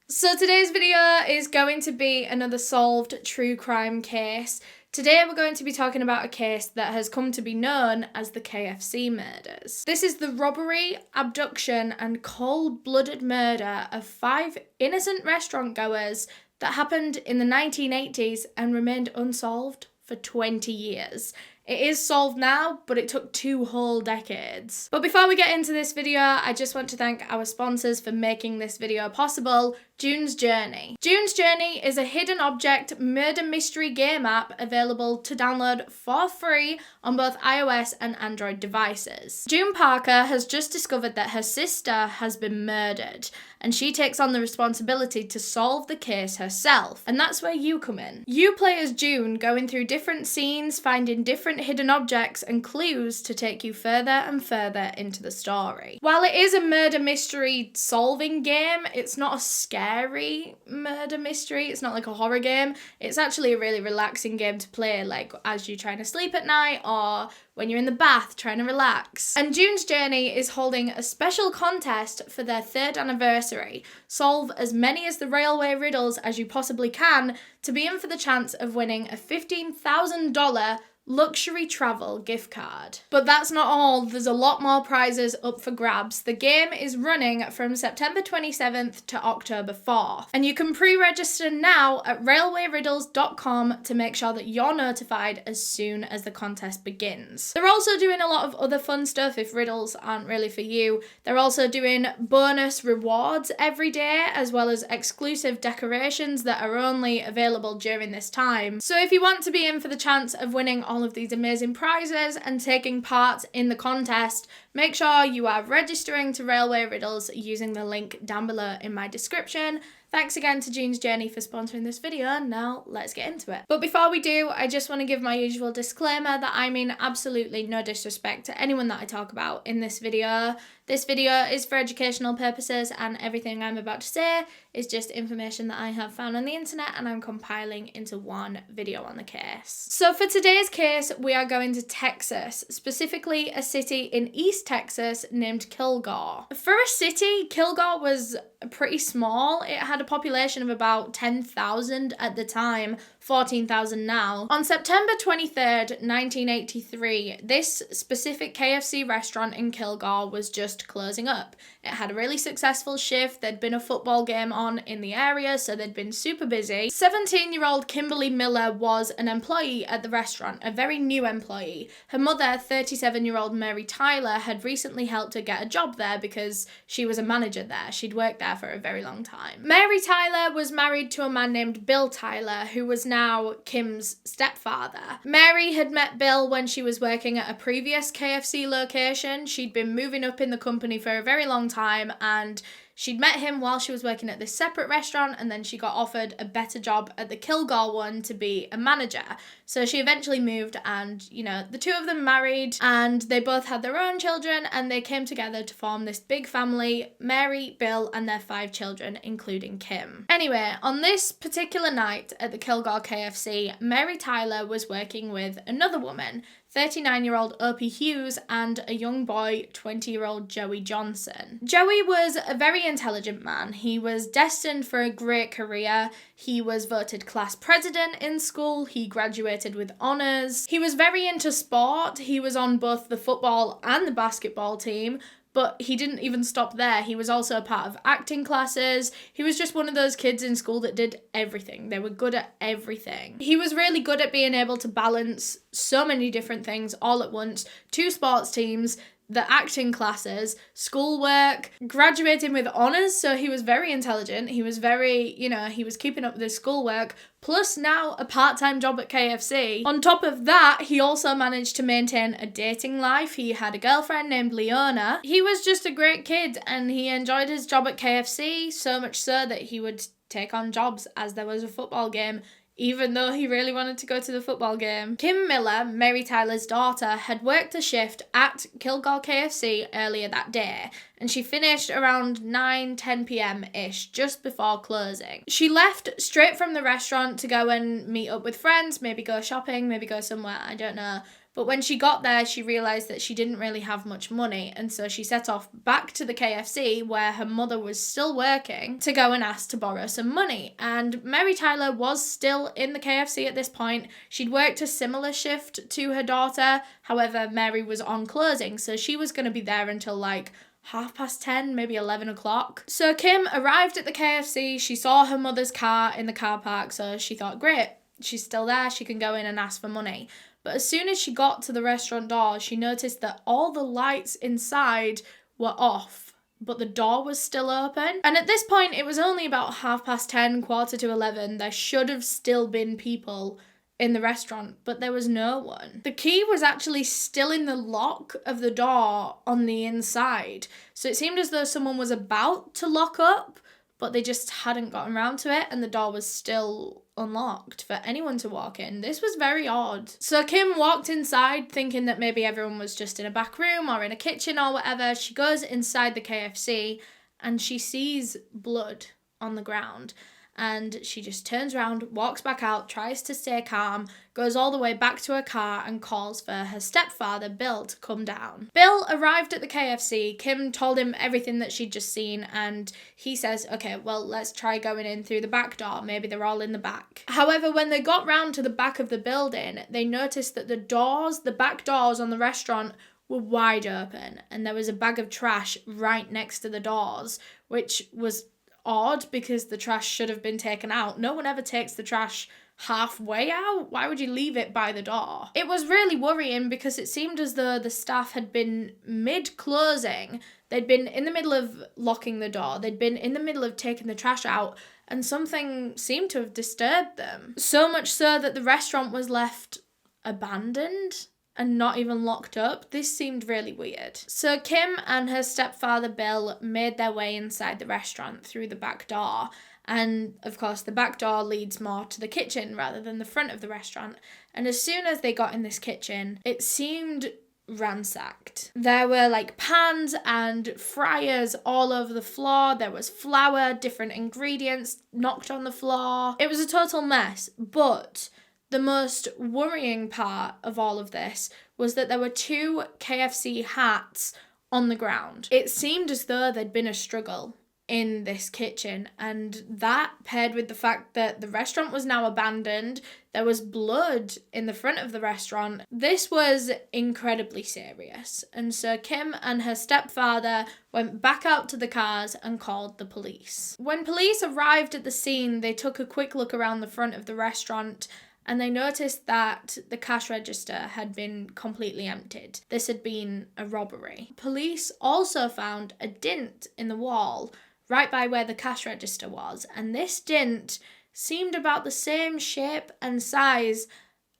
So today's video is going to be another solved true crime case. Today we're going to be talking about a case that has come to be known as the Kfc Murders. This is the robbery, abduction and cold-blooded murder of 5 innocent restaurant goers that happened in the 1980s and remained unsolved for 20 years. It is solved now, but it took 2 whole decades. But before we get into this video, I just want to thank our sponsors for making this video possible, June's Journey. June's Journey is a hidden object murder mystery game app available to download for free on both iOS and Android devices. June Parker has just discovered that her sister has been murdered, and she takes on the responsibility to solve the case herself. And that's where you come in. You play as June, going through different scenes, finding different hidden objects and clues to take you further and further into the story. While it is a murder mystery solving game, it's not a scary murder mystery. It's not like a horror game. It's actually a really relaxing game to play, like as you're trying to sleep at night or when you're in the bath trying to relax. And June's Journey is holding a special contest for their 3rd anniversary. Solve as many as the railway riddles as you possibly can to be in for the chance of winning a $15,000 luxury travel gift card. But that's not all, there's a lot more prizes up for grabs. The game is running from September 27th to October 4th, and you can pre-register now at railwayriddles.com to make sure that you're notified as soon as the contest begins. They're also doing a lot of other fun stuff if riddles aren't really for you. They're also doing bonus rewards every day, as well as exclusive decorations that are only available during this time. So if you want to be in for the chance of winning all of these amazing prizes and taking part in the contest, make sure you are registering to Railway Riddles using the link down below in my description. Thanks again to June's Journey for sponsoring this video. Now let's get into it. But before we do, I just want to give my usual disclaimer that I mean absolutely no disrespect to anyone that I talk about in this video. This video is for educational purposes, and everything I'm about to say is just information that I have found on the internet and I'm compiling into one video on the case. So for today's case, we are going to Texas, specifically a city in East Texas named Kilgore. For a city, Kilgore was pretty small. It had a population of about 10,000 at the time, 14,000 now. On September 23rd, 1983, this specific KFC restaurant in Kilgore was just closing up. It had a really successful shift. There'd been a football game on in the area, so they'd been super busy. 17-year-old Kimberly Miller was an employee at the restaurant, a very new employee. Her mother, 37-year-old Mary Tyler, had recently helped her get a job there because she was a manager there. She'd worked there for a very long time. Mary Tyler was married to a man named Bill Tyler, who was now Kim's stepfather. Mary had met Bill when she was working at a previous KFC location. She'd been moving up in the company for a very long time, and she'd met him while she was working at this separate restaurant, and then she got offered a better job at the Kilgore one to be a manager. So she eventually moved, and, you know, the two of them married, and they both had their own children, and they came together to form this big family, Mary, Bill, and their 5 children, including Kim. Anyway, on this particular night at the Kilgore KFC, Mary Tyler was working with another woman, 39-year-old Opie Hughes, and a young boy, 20-year-old Joey Johnson. Joey was a very intelligent man. He was destined for a great career. He was voted class president in school. He graduated with honours. He was very into sport. He was on both the football and the basketball team. But he didn't even stop there. He was also a part of acting classes. He was just one of those kids in school that did everything. They were good at everything. He was really good at being able to balance so many different things all at once. 2 sports teams, the acting classes, schoolwork, graduating with honours, so he was very intelligent. He was very, he was keeping up with his schoolwork, plus now a part-time job at KFC. On top of that, he also managed to maintain a dating life. He had a girlfriend named Eleanor. He was just a great kid, and he enjoyed his job at KFC, so much so that he would take on jobs as there was a football game, even though he really wanted to go to the football game. Kim Miller, Mary Tyler's daughter, had worked a shift at Kilgore KFC earlier that day, and she finished around 9-10 p.m-ish, just before closing. She left straight from the restaurant to go and meet up with friends, maybe go shopping, maybe go somewhere, I don't know. But when she got there, she realised that she didn't really have much money, and so she set off back to the KFC where her mother was still working to go and ask to borrow some money. And Mary Tyler was still in the KFC at this point. She'd worked a similar shift to her daughter, however, Mary was on closing, so she was going to be there until like 10:30, maybe 11 o'clock. So Kim arrived at the KFC, she saw her mother's car in the car park, so she thought, great, she's still there, she can go in and ask for money. But as soon as she got to the restaurant door, she noticed that all the lights inside were off, but the door was still open. And at this point, it was only about 10:30, 11:15. There should have still been people in the restaurant, but there was no one. The key was actually still in the lock of the door on the inside. So it seemed as though someone was about to lock up, but they just hadn't gotten around to it, and the door was still unlocked for anyone to walk in. This was very odd. So Kim walked inside thinking that maybe everyone was just in a back room or in a kitchen or whatever. She goes inside the KFC and she sees blood on the ground. And she just turns around, walks back out, tries to stay calm, goes all the way back to her car and calls for her stepfather, Bill, to come down. Bill arrived at the KFC. Kim told him everything that she'd just seen, and he says, okay, well, let's try going in through the back door. Maybe they're all in the back. However, when they got round to the back of the building, they noticed that the back doors on the restaurant were wide open, and there was a bag of trash right next to the doors, which was odd because the trash should have been taken out. No one ever takes the trash halfway out. Why would you leave it by the door? It was really worrying because it seemed as though the staff had been mid-closing. They'd been in the middle of locking the door. They'd been in the middle of taking the trash out, and something seemed to have disturbed them. So much so that the restaurant was left abandoned and not even locked up. This seemed really weird. So Kim and her stepfather Bill made their way inside the restaurant through the back door. And of course, the back door leads more to the kitchen rather than the front of the restaurant. And as soon as they got in this kitchen, it seemed ransacked. There were like pans and fryers all over the floor. There was flour, different ingredients knocked on the floor. It was a total mess, but the most worrying part of all of this was that there were 2 KFC hats on the ground. It seemed as though there'd been a struggle in this kitchen, and that paired with the fact that the restaurant was now abandoned, there was blood in the front of the restaurant. This was incredibly serious, and so Kim and her stepfather went back out to the cars and called the police. When police arrived at the scene, they took a quick look around the front of the restaurant and they noticed that the cash register had been completely emptied. This had been a robbery. Police also found a dint in the wall right by where the cash register was, and this dint seemed about the same shape and size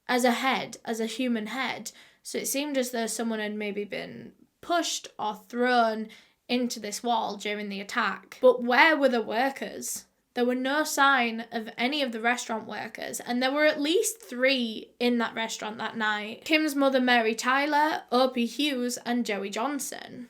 as a human head. So it seemed as though someone had maybe been pushed or thrown into this wall during the attack. But where were the workers? There were no sign of any of the restaurant workers, and there were at least 3 in that restaurant that night. Kim's mother, Mary Tyler, Opie Hughes, and Joey Johnson.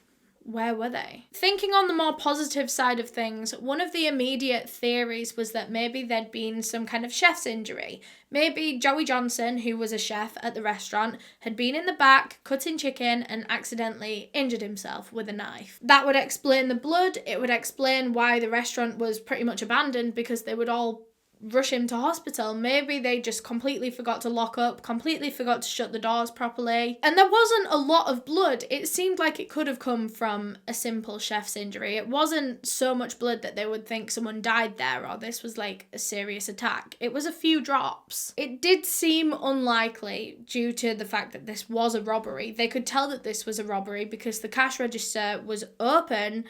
Where were they? Thinking on the more positive side of things, one of the immediate theories was that maybe there'd been some kind of chef's injury. Maybe Joey Johnson, who was a chef at the restaurant, had been in the back cutting chicken and accidentally injured himself with a knife. That would explain the blood. It would explain why the restaurant was pretty much abandoned, because they would all rush him to hospital. Maybe they just completely forgot to lock up, completely forgot to shut the doors properly. And there wasn't a lot of blood. It seemed like it could have come from a simple chef's injury. It wasn't so much blood that they would think someone died there or this was like a serious attack. It was a few drops. It did seem unlikely due to the fact that this was a robbery. They could tell that this was a robbery because the cash register was open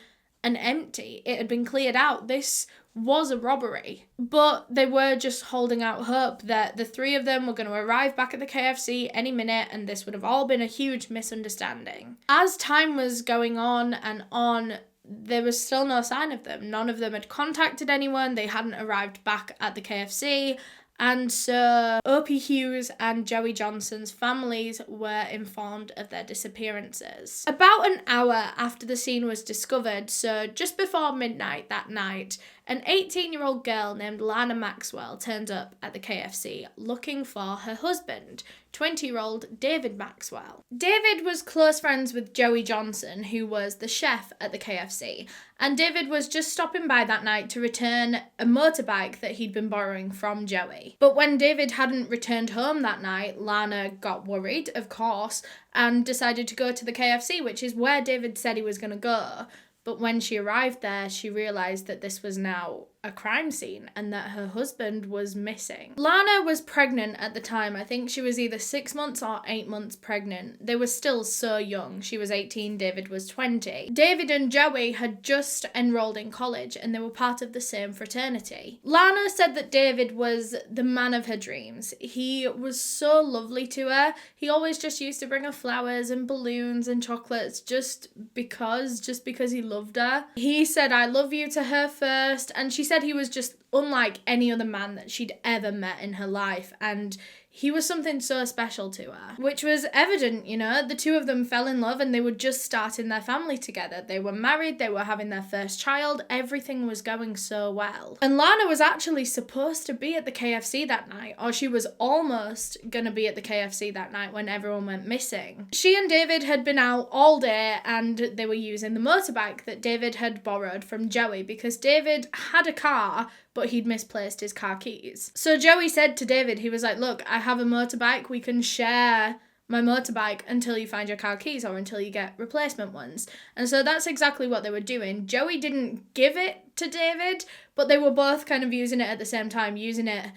and empty. It had been cleared out. This was a robbery. But they were just holding out hope that the 3 of them were going to arrive back at the KFC any minute, and this would have all been a huge misunderstanding. As time was going on and on, there was still no sign of them. None of them had contacted anyone. They hadn't arrived back at the KFC. And so Opie Hughes and Joey Johnson's families were informed of their disappearances. About an hour after the scene was discovered, so just before midnight that night, an 18-year-old girl named Lana Maxwell turned up at the KFC looking for her husband, 20-year-old David Maxwell. David was close friends with Joey Johnson, who was the chef at the KFC, and David was just stopping by that night to return a motorbike that he'd been borrowing from Joey. But when David hadn't returned home that night, Lana got worried, of course, and decided to go to the KFC, which is where David said he was going to go. But when she arrived there, she realised that this was now a crime scene and that her husband was missing. Lana was pregnant at the time. I think she was either 6 months or 8 months pregnant. They were still so young. She was 18, David was 20. David and Joey had just enrolled in college and they were part of the same fraternity. Lana said that David was the man of her dreams. He was so lovely to her. He always just used to bring her flowers and balloons and chocolates just because he loved her. He said, "I love you" to her first, and she said he was just unlike any other man that she'd ever met in her life, and he was something so special to her, which was evident, you know. The two of them fell in love and they were just starting their family together. They were married, they were having their first child, everything was going so well. And Lana was actually supposed to be at the KFC that night, or she was almost gonna be at the KFC that night when everyone went missing. She and David had been out all day and they were using the motorbike that David had borrowed from Joey because David had a car, but he'd misplaced his car keys. So Joey said to David, he was like, "Look, I have a motorbike, we can share my motorbike until you find your car keys or until you get replacement ones." And so that's exactly what they were doing. Joey didn't give it to David, but they were both kind of using it at the same time, using it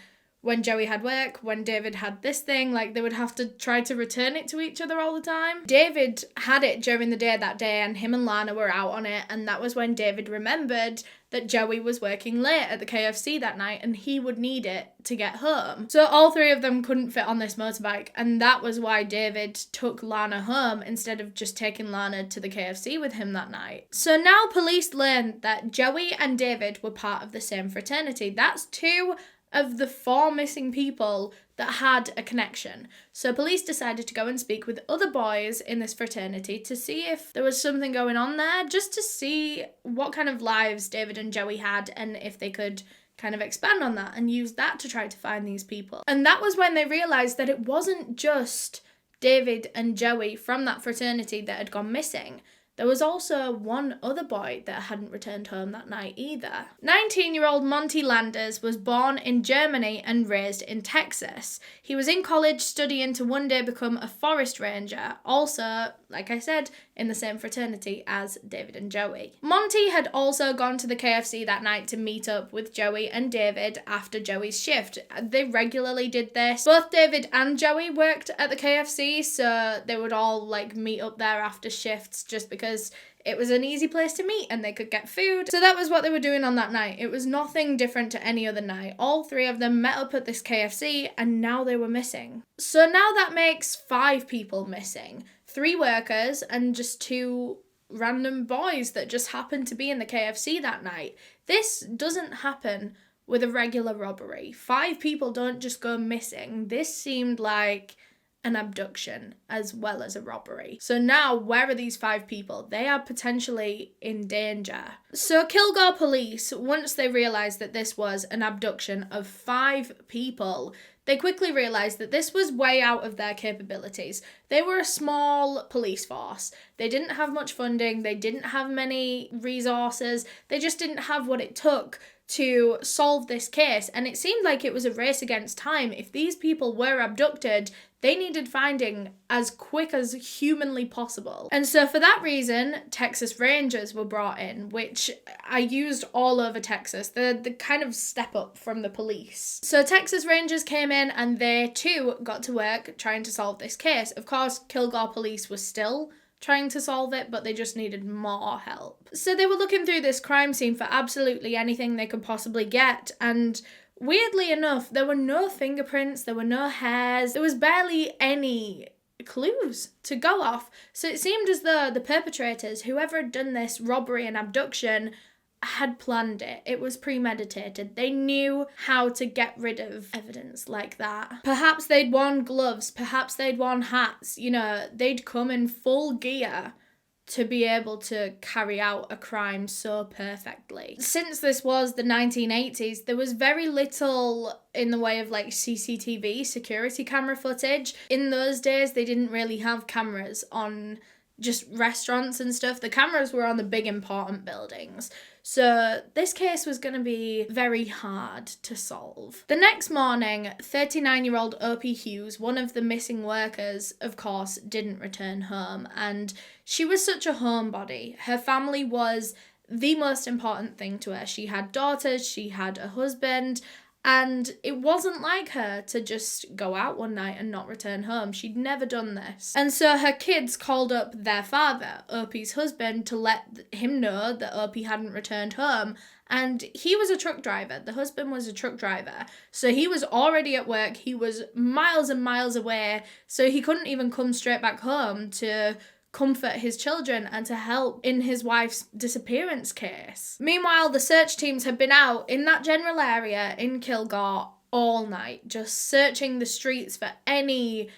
when Joey had work, when David had this thing, like they would have to try to return it to each other all the time. David had it during the day that day and him and Lana were out on it, and that was when David remembered that Joey was working late at the KFC that night and he would need it to get home. So all three of them couldn't fit on this motorbike, and that was why David took Lana home instead of just taking Lana to the KFC with him that night. So now police learned that Joey and David were part of the same fraternity. That's 2 of the 4 missing people that had a connection. So police decided to go and speak with other boys in this fraternity to see if there was something going on there, just to see what kind of lives David and Joey had and if they could kind of expand on that and use that to try to find these people. And that was when they realised that it wasn't just David and Joey from that fraternity that had gone missing. There was also one other boy that hadn't returned home that night either. 19-year-old Monty Landers was born in Germany and raised in Texas. He was in college studying to one day become a forest ranger, also, like I said, in the same fraternity as David and Joey. Monty had also gone to the KFC that night to meet up with Joey and David after Joey's shift. They regularly did this. Both David and Joey worked at the KFC, so they would all meet up there after shifts just because it was an easy place to meet and they could get food. So that was what they were doing on that night. It was nothing different to any other night. All 3 of them met up at this KFC and now they were missing. So now that makes 5 people missing. 3 workers and just 2 random boys that just happened to be in the KFC that night. This doesn't happen with a regular robbery. 5 people don't just go missing. This seemed like an abduction as well as a robbery. So now, where are these 5 people? They are potentially in danger. So Kilgore police, once they realised that this was an abduction of 5 people, they quickly realised that this was way out of their capabilities. They were a small police force. They didn't have much funding. They didn't have many resources. They just didn't have what it took to solve this case. And it seemed like it was a race against time. If these people were abducted, they needed finding as quick as humanly possible. And so for that reason, Texas Rangers were brought in, which I used all over Texas. The kind of step up from the police. So Texas Rangers came in and they too got to work trying to solve this case. Of course, Kilgore police was still trying to solve it, but they just needed more help. So they were looking through this crime scene for absolutely anything they could possibly get, and weirdly enough, there were no fingerprints, there were no hairs, there was barely any clues to go off. So it seemed as though the perpetrators, whoever had done this robbery and abduction, had planned it. It was premeditated. They knew how to get rid of evidence like that. Perhaps they'd worn gloves, perhaps they'd worn hats, they'd come in full gear to be able to carry out a crime so perfectly. Since this was the 1980s, there was very little in the way of like CCTV, security camera footage. In those days, they didn't really have cameras on just restaurants and stuff. The cameras were on the big important buildings. So this case was going to be very hard to solve. The next morning, 39-year-old Opie Hughes, one of the missing workers, of course, didn't return home. And she was such a homebody. Her family was the most important thing to her. She had daughters, she had a husband, and it wasn't like her to just go out one night and not return home. She'd never done this. And so her kids called up their father, Opie's husband, to let him know that Opie hadn't returned home. And he was a truck driver. The husband was a truck driver. So he was already at work. He was miles and miles away. So he couldn't even come straight back home to comfort his children and to help in his wife's disappearance case. Meanwhile, the search teams had been out in that general area in Kilgore all night, just searching the streets for any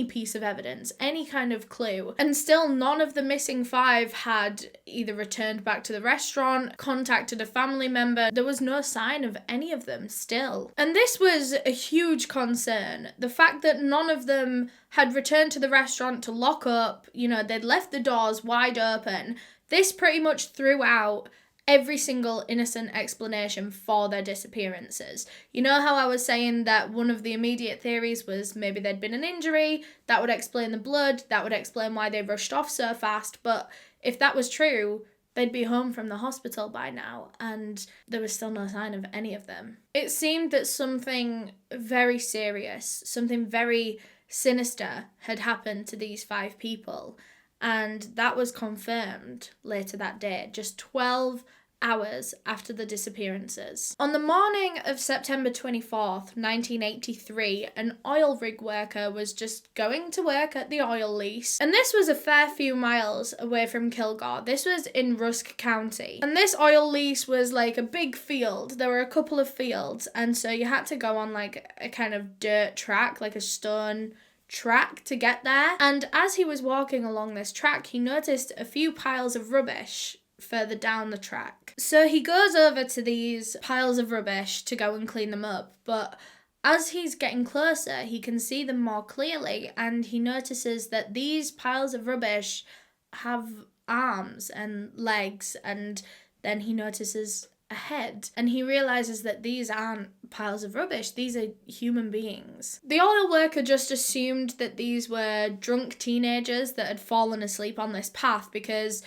piece of evidence, any kind of clue. And still none of the missing 5 had either returned back to the restaurant, contacted a family member. There was no sign of any of them still. And this was a huge concern. The fact that none of them had returned to the restaurant to lock up, they'd left the doors wide open. This pretty much threw out every single innocent explanation for their disappearances. You know how I was saying that one of the immediate theories was maybe there'd been an injury, that would explain the blood, that would explain why they rushed off so fast, but if that was true, they'd be home from the hospital by now, and there was still no sign of any of them. It seemed that something very serious, something very sinister had happened to these 5 people, and that was confirmed later that day, just 12 hours after the disappearances. On the morning of September 24th, 1983, an oil rig worker was just going to work at the oil lease, and this was a fair few miles away from Kilgore. This was in Rusk County, and this oil lease was like a big field. There were a couple of fields, and so you had to go on like a kind of dirt track, like a stone track to get there. And as he was walking along this track, he noticed a few piles of rubbish further down the track. So he goes over to these piles of rubbish to go and clean them up, but as he's getting closer, he can see them more clearly, and he notices that these piles of rubbish have arms and legs, and then he notices a head, and he realizes that these aren't piles of rubbish, these are human beings. The oil worker just assumed that these were drunk teenagers that had fallen asleep on this path, because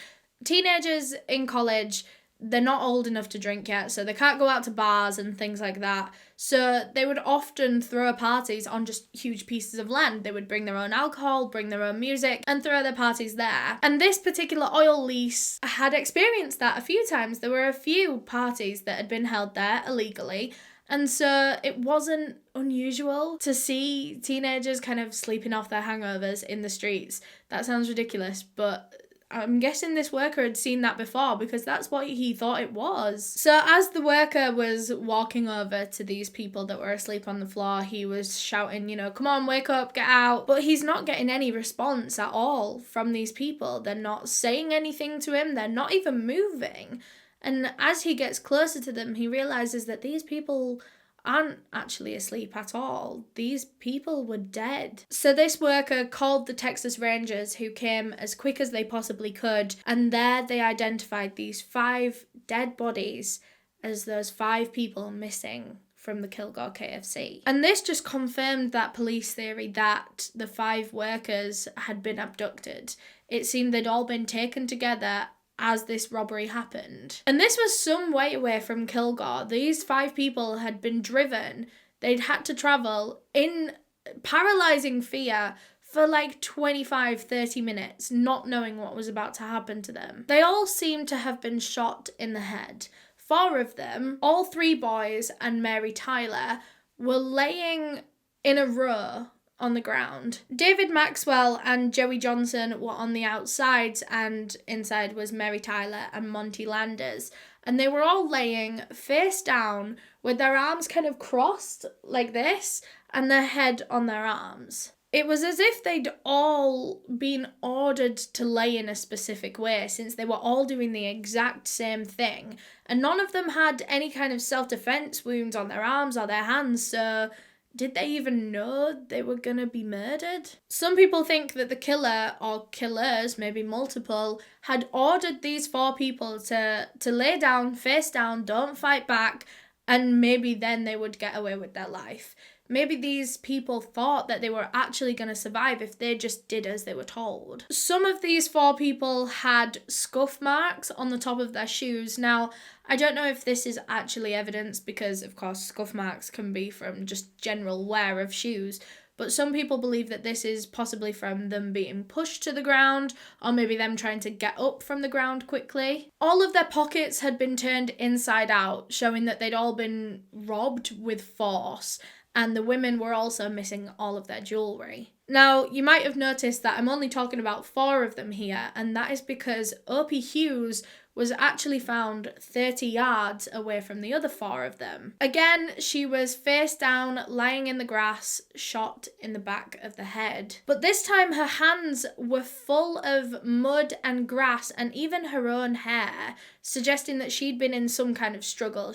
teenagers in college, they're not old enough to drink yet, so they can't go out to bars and things like that. So they would often throw parties on just huge pieces of land. They would bring their own alcohol, bring their own music, and throw their parties there. And this particular oil lease had experienced that a few times. There were a few parties that had been held there illegally, and so it wasn't unusual to see teenagers kind of sleeping off their hangovers in the streets. That sounds ridiculous, but I'm guessing this worker had seen that before, because that's what he thought it was. So as the worker was walking over to these people that were asleep on the floor, he was shouting, come on, wake up, get out. But he's not getting any response at all from these people. They're not saying anything to him. They're not even moving. And as he gets closer to them, he realizes that these people aren't actually asleep at all. These people were dead. So this worker called the Texas Rangers, who came as quick as they possibly could, and there they identified these 5 dead bodies as those 5 people missing from the Kilgore KFC. And this just confirmed that police theory that the 5 workers had been abducted. It seemed they'd all been taken together as this robbery happened. And this was some way away from Kilgore. These 5 people had been driven. They'd had to travel in paralyzing fear for like 25-30 minutes, not knowing what was about to happen to them. They all seemed to have been shot in the head. 4 of them, all 3 boys and Mary Tyler, were laying in a row on the ground. David Maxwell and Joey Johnson were on the outsides, and inside was Mary Tyler and Monty Landers. And they were all laying face down with their arms kind of crossed like this and their head on their arms. It was as if they'd all been ordered to lay in a specific way, since they were all doing the exact same thing, and none of them had any kind of self-defense wounds on their arms or their hands, so did they even know they were gonna be murdered? Some people think that the killer, or killers, maybe multiple, had ordered these 4 people to lay down, face down, don't fight back, and maybe then they would get away with their life. Maybe these people thought that they were actually going to survive if they just did as they were told. Some of these 4 people had scuff marks on the top of their shoes. Now, I don't know if this is actually evidence because, of course, scuff marks can be from just general wear of shoes. But some people believe that this is possibly from them being pushed to the ground, or maybe them trying to get up from the ground quickly. All of their pockets had been turned inside out, showing that they'd all been robbed with force. And the women were also missing all of their jewellery. Now, you might have noticed that I'm only talking about 4 of them here, and that is because Opie Hughes was actually found 30 yards away from the other 4 of them. Again, she was face down, lying in the grass, shot in the back of the head. But this time her hands were full of mud and grass and even her own hair, suggesting that she'd been in some kind of struggle.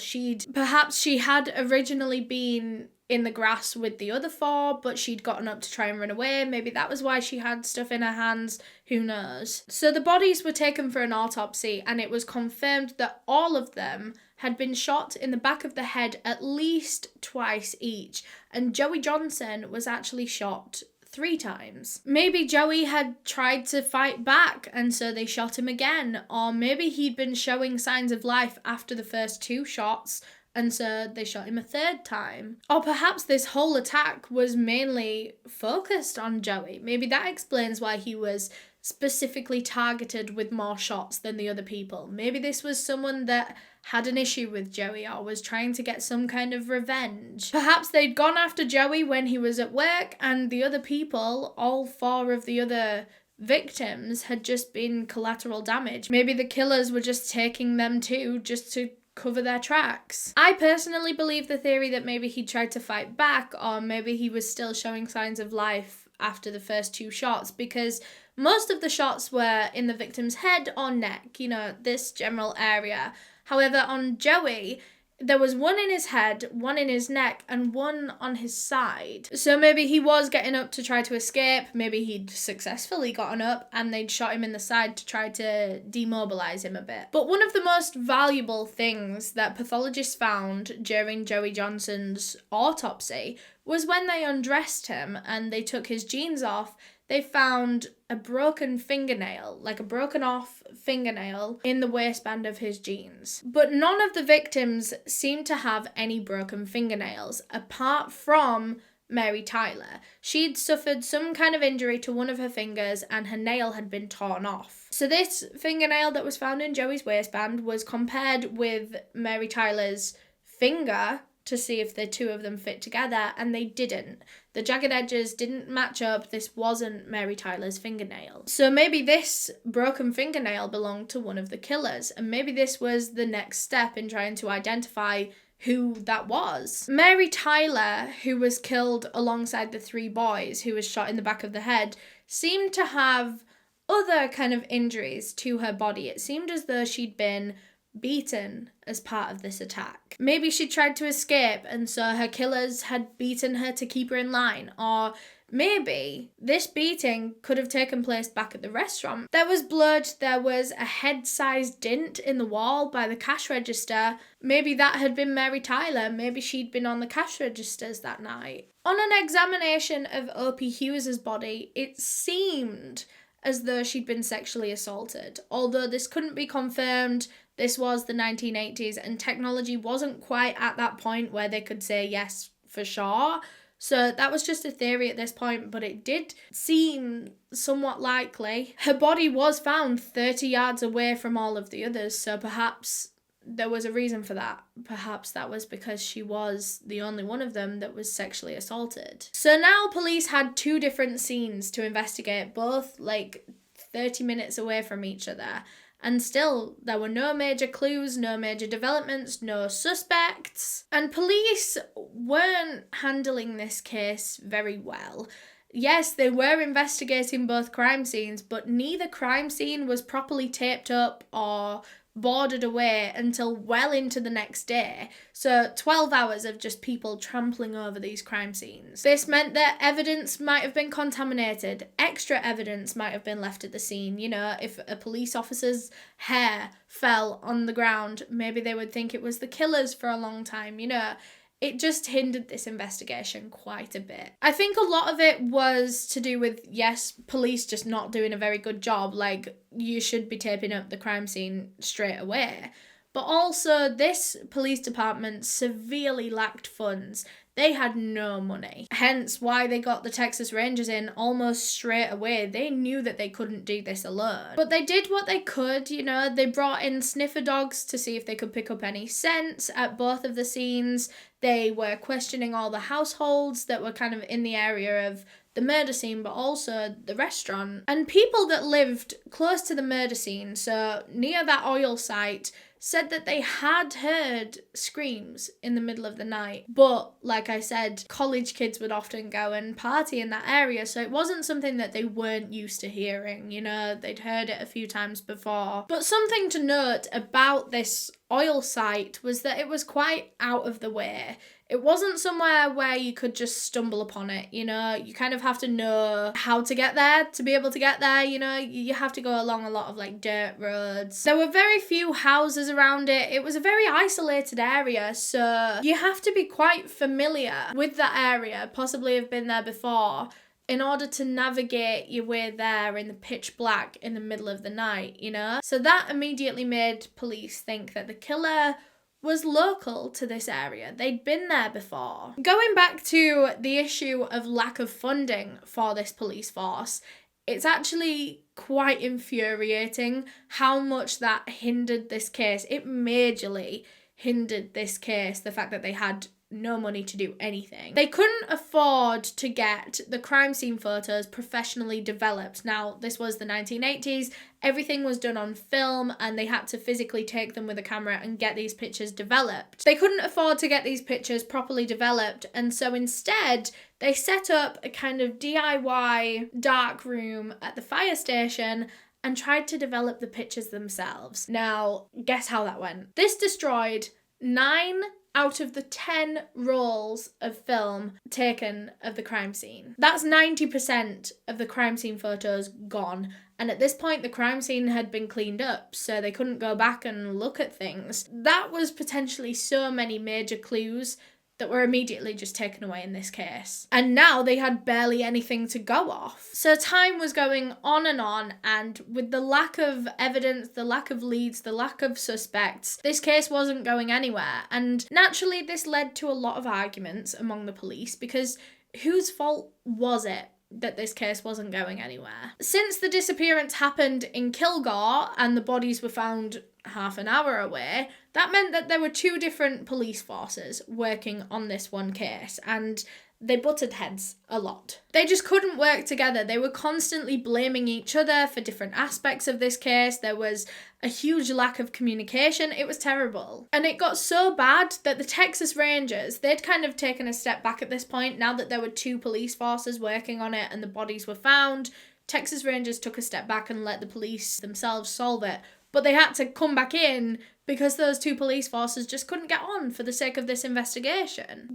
Perhaps she had originally been in the grass with the other 4, but she'd gotten up to try and run away. Maybe that was why she had stuff in her hands. Who knows? So the bodies were taken for an autopsy, and it was confirmed that all of them had been shot in the back of the head at least twice each, and Joey Johnson was actually shot 3 times. Maybe Joey had tried to fight back and so they shot him again, or maybe he'd been showing signs of life after the first 2 shots and so they shot him a 3rd time. Or perhaps this whole attack was mainly focused on Joey. Maybe that explains why he was specifically targeted with more shots than the other people. Maybe this was someone that had an issue with Joey or was trying to get some kind of revenge. Perhaps they'd gone after Joey when he was at work and the other people, all 4 of the other victims, had just been collateral damage. Maybe the killers were just taking them too, just to cover their tracks. I personally believe the theory that maybe he tried to fight back, or maybe he was still showing signs of life after the first 2 shots, because most of the shots were in the victim's head or neck, this general area. However, on Joey, there was 1 in his head, 1 in his neck, and 1 on his side. So maybe he was getting up to try to escape, maybe he'd successfully gotten up and they'd shot him in the side to try to demobilise him a bit. But one of the most valuable things that pathologists found during Joey Johnson's autopsy was when they undressed him and they took his jeans off, they found a broken fingernail, like a broken off fingernail, in the waistband of his jeans. But none of the victims seemed to have any broken fingernails, apart from Mary Tyler. She'd suffered some kind of injury to one of her fingers and her nail had been torn off. So this fingernail that was found in Joey's waistband was compared with Mary Tyler's finger to see if the 2 of them fit together, and they didn't. The jagged edges didn't match up. This wasn't Mary Tyler's fingernail. So maybe this broken fingernail belonged to one of the killers, and maybe this was the next step in trying to identify who that was. Mary Tyler, who was killed alongside the 3 boys who was shot in the back of the head, seemed to have other kind of injuries to her body. It seemed as though she'd been beaten as part of this attack. Maybe she tried to escape and so her killers had beaten her to keep her in line, or maybe this beating could have taken place back at the restaurant. There was blood, there was a head-sized dint in the wall by the cash register. Maybe that had been Mary Tyler, maybe she'd been on the cash registers that night. On an examination of Opie Hughes' body, it seemed as though she'd been sexually assaulted, although this couldn't be confirmed. This was the 1980s and technology wasn't quite at that point where they could say yes for sure. So that was just a theory at this point, but it did seem somewhat likely. Her body was found 30 yards away from all of the others, so perhaps there was a reason for that. Perhaps that was because she was the only one of them that was sexually assaulted. So now police had 2 different scenes to investigate, both 30 minutes away from each other. And still, there were no major clues, no major developments, no suspects. And police weren't handling this case very well. Yes, they were investigating both crime scenes, but neither crime scene was properly taped up or boarded away until well into the next day. So 12 hours of just people trampling over these crime scenes. This meant that evidence might have been contaminated. Extra evidence might have been left at the scene. You know, if a police officer's hair fell on the ground, maybe they would think it was the killers for a long time, you know. It just hindered this investigation quite a bit. I think a lot of it was to do with, yes, police just not doing a very good job. Like, you should be taping up the crime scene straight away. But also, this police department severely lacked funds. They had no money. Hence why they got the Texas Rangers in almost straight away. They knew that they couldn't do this alone. But they did what they could, you know. They brought in sniffer dogs to see if they could pick up any scents at both of the scenes. They were questioning all the households that were kind of in the area of the murder scene, but also the restaurant. And people that lived close to the murder scene, so near that oil site, said that they had heard screams in the middle of the night. But, like I said, college kids would often go and party in that area, so it wasn't something that they weren't used to hearing, you know, they'd heard it a few times before. But something to note about this oil site was that it was quite out of the way. It wasn't somewhere where you could just stumble upon it, you know. You kind of have to know how to get there to be able to get there, you know. You have to go along a lot of like dirt roads. There were very few houses around it. It was a very isolated area, so you have to be quite familiar with that area, possibly have been there before, in order to navigate your way there in the pitch black in the middle of the night, you know. So that immediately made police think that the killer was local to this area. They'd been there before. Going back to the issue of lack of funding for this police force, it's actually quite infuriating how much that hindered this case. It majorly hindered this case, the fact that they had no money to do anything. They couldn't afford to get the crime scene photos professionally developed. Now, this was the 1980s. Everything was done on film and they had to physically take them with a camera and get these pictures developed. They couldn't afford to get these pictures properly developed, and so instead they set up a kind of DIY dark room at the fire station and tried to develop the pictures themselves. Now, guess how that went? This destroyed 9 out of the 10 rolls of film taken of the crime scene. That's 90% of the crime scene photos gone. And at this point, the crime scene had been cleaned up, so they couldn't go back and look at things. That was potentially so many major clues that were immediately just taken away in this case. And now they had barely anything to go off. So time was going on, and with the lack of evidence, the lack of leads, the lack of suspects, this case wasn't going anywhere. And naturally, this led to a lot of arguments among the police, because whose fault was it that this case wasn't going anywhere? Since the disappearance happened in Kilgore and the bodies were found half an hour away, that meant that there were 2 different police forces working on this one case, and they butted heads a lot. They just couldn't work together. They were constantly blaming each other for different aspects of this case. There was a huge lack of communication. It was terrible. And it got so bad that the Texas Rangers, they'd kind of taken a step back at this point. Now that there were 2 police forces working on it and the bodies were found, Texas Rangers took a step back and let the police themselves solve it. But they had to come back in because those 2 police forces just couldn't get on for the sake of this investigation.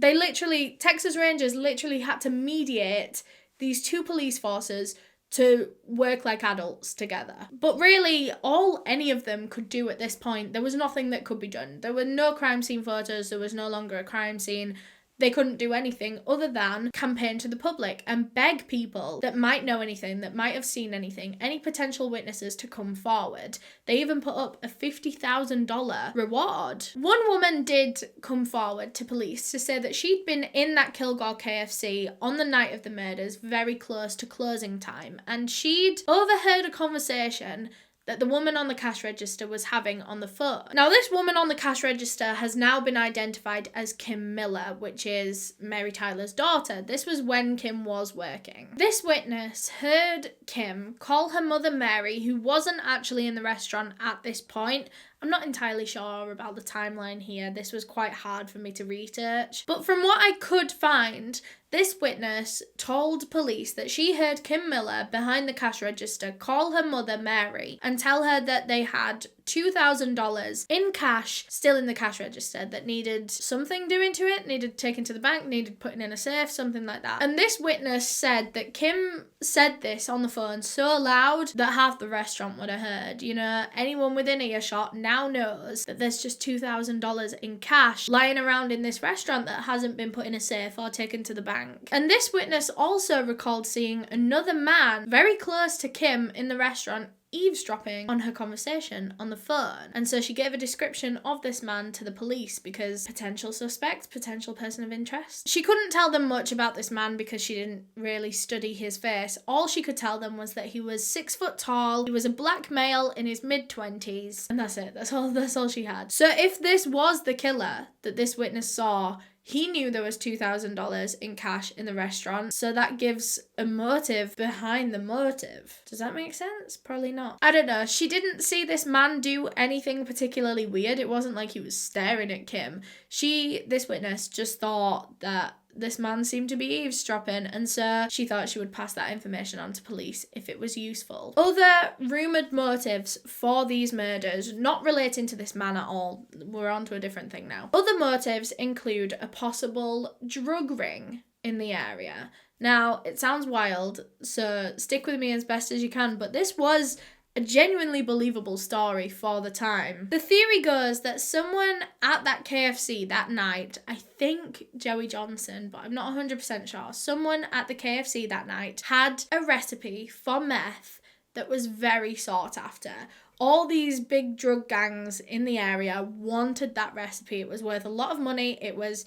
Texas Rangers literally had to mediate these 2 police forces to work like adults together. But really, all any of them could do at this point, there was nothing that could be done. There were no crime scene photos, there was no longer a crime scene. They couldn't do anything other than campaign to the public and beg people that might know anything, that might have seen anything, any potential witnesses to come forward. They even put up a $50,000 reward. One woman did come forward to police to say that she'd been in that Kilgore KFC on the night of the murders, very close to closing time, and she'd overheard a conversation that the woman on the cash register was having on the phone. Now, this woman on the cash register has now been identified as Kim Miller, which is Mary Tyler's daughter. This was when Kim was working. This witness heard Kim call her mother Mary, who wasn't actually in the restaurant at this point, I'm not entirely sure about the timeline here. This was quite hard for me to research. But from what I could find, this witness told police that she heard Kim Miller behind the cash register call her mother Mary and tell her that they had $2,000 in cash still in the cash register that needed something doing to it, needed taken to the bank, needed putting in a safe, something like that. And this witness said that Kim said this on the phone so loud that half the restaurant would have heard. You know, anyone within earshot now knows that there's just $2,000 in cash lying around in this restaurant that hasn't been put in a safe or taken to the bank. And this witness also recalled seeing another man very close to Kim in the restaurant eavesdropping on her conversation on the phone. And so she gave a description of this man to the police because potential suspect, potential person of interest. She couldn't tell them much about this man because she didn't really study his face. All she could tell them was that he was 6 foot tall, he was a black male in his mid-20s, and that's it. That's all she had. So if this was the killer that this witness saw, he knew there was $2,000 in cash in the restaurant, so that gives a motive behind the motive. Does that make sense? Probably not. I don't know. She didn't see this man do anything particularly weird. It wasn't like he was staring at Kim. This witness, just thought that this man seemed to be eavesdropping, and so she thought she would pass that information on to police if it was useful. Other rumoured motives for these murders, not relating to this man at all, we're on to a different thing now. Other motives include a possible drug ring in the area. Now, it sounds wild, so stick with me as best as you can, but this was a genuinely believable story for the time. The theory goes that someone at that KFC that night, I think Joey Johnson, but I'm not 100% sure, someone at the KFC that night had a recipe for meth that was very sought after. All these big drug gangs in the area wanted that recipe. It was worth a lot of money. It was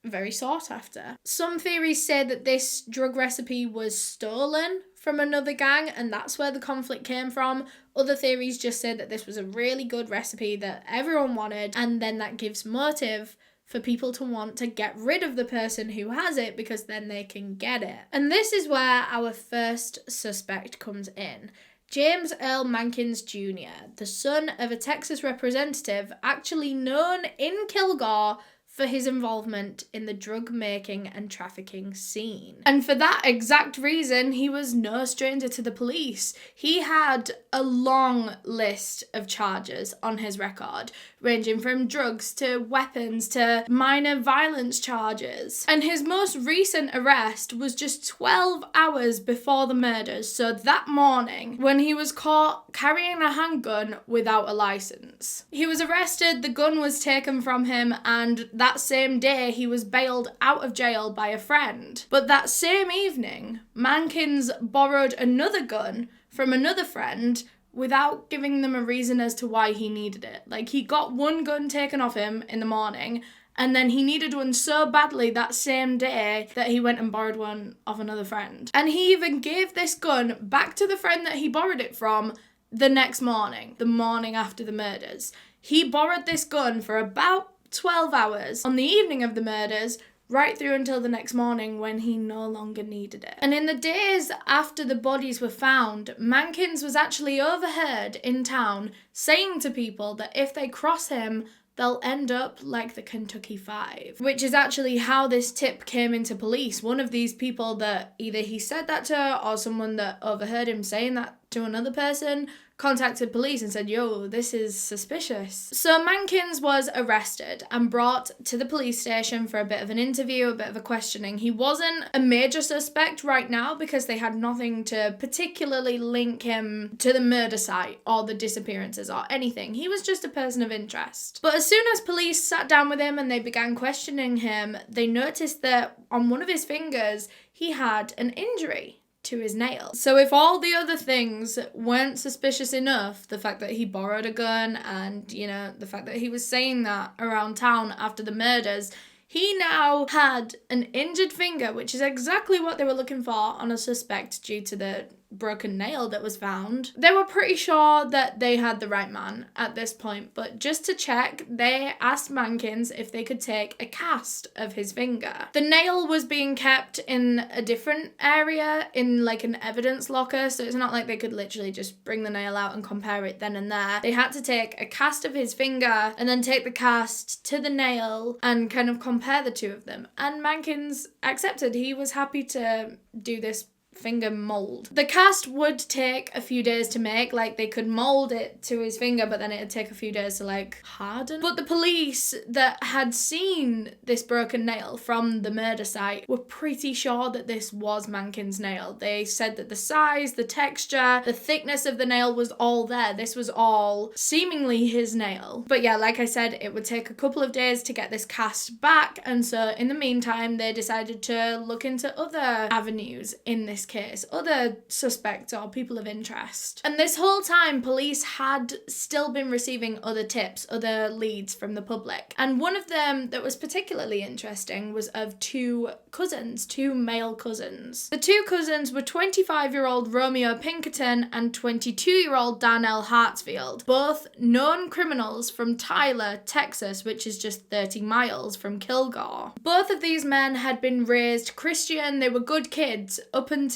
very sought after. Some theories say that this drug recipe was stolen from another gang and that's where the conflict came from. Other theories just say that this was a really good recipe that everyone wanted, and then that gives motive for people to want to get rid of the person who has it because then they can get it. And this is where our first suspect comes in. James L Mankins Jr, the son of a Texas representative actually known in Kilgore for his involvement in the drug making and trafficking scene. And for that exact reason, he was no stranger to the police. He had a long list of charges on his record, ranging from drugs to weapons to minor violence charges. And his most recent arrest was just 12 hours before the murders, so that morning, when he was caught carrying a handgun without a license. He was arrested, the gun was taken from him, and that same day he was bailed out of jail by a friend. But that same evening, Mankins borrowed another gun from another friend without giving them a reason as to why he needed it. Like, he got one gun taken off him in the morning, and then he needed one so badly that same day that he went and borrowed one of another friend. And he even gave this gun back to the friend that he borrowed it from the next morning, the morning after the murders. He borrowed this gun for about 12 hours on the evening of the murders, right through until the next morning when he no longer needed it. And in the days after the bodies were found, Mankins was actually overheard in town saying to people that if they cross him, they'll end up like the Kentucky Five, which is actually how this tip came into police. One of these people that either he said that to or someone that overheard him saying that to another person contacted police and said, yo, this is suspicious. So Mankins was arrested and brought to the police station for a bit of an interview, a bit of a questioning. He wasn't a major suspect right now because they had nothing to particularly link him to the murder site or the disappearances or anything. He was just a person of interest. But as soon as police sat down with him and they began questioning him, they noticed that on one of his fingers, he had an injury to his nail. So if all the other things weren't suspicious enough, the fact that he borrowed a gun and, you know, the fact that he was saying that around town after the murders, he now had an injured finger, which is exactly what they were looking for on a suspect due to the broken nail that was found. They were pretty sure that they had the right man at this point, but just to check, they asked Mankins if they could take a cast of his finger. The nail was being kept in a different area, in like an evidence locker, so it's not like they could literally just bring the nail out and compare it then and there. They had to take a cast of his finger and then take the cast to the nail and kind of compare the two of them. And Mankins accepted. He was happy to do this finger mold. The cast would take a few days to make, like they could mold it to his finger, but then it'd take a few days to like harden. But the police that had seen this broken nail from the murder site were pretty sure that this was Mankins' nail. They said that the size, the texture, the thickness of the nail was all there. This was all seemingly his nail. But yeah, like I said, it would take a couple of days to get this cast back, and so in the meantime they decided to look into other avenues in this case, other suspects or people of interest. And this whole time, police had still been receiving other tips, other leads from the public. And one of them that was particularly interesting was of two cousins, two male cousins. The two cousins were 25-year-old Romeo Pinkerton and 22-year-old Danielle Hartsfield, both known criminals from Tyler, Texas, which is just 30 miles from Kilgore. Both of these men had been raised Christian. They were good kids up until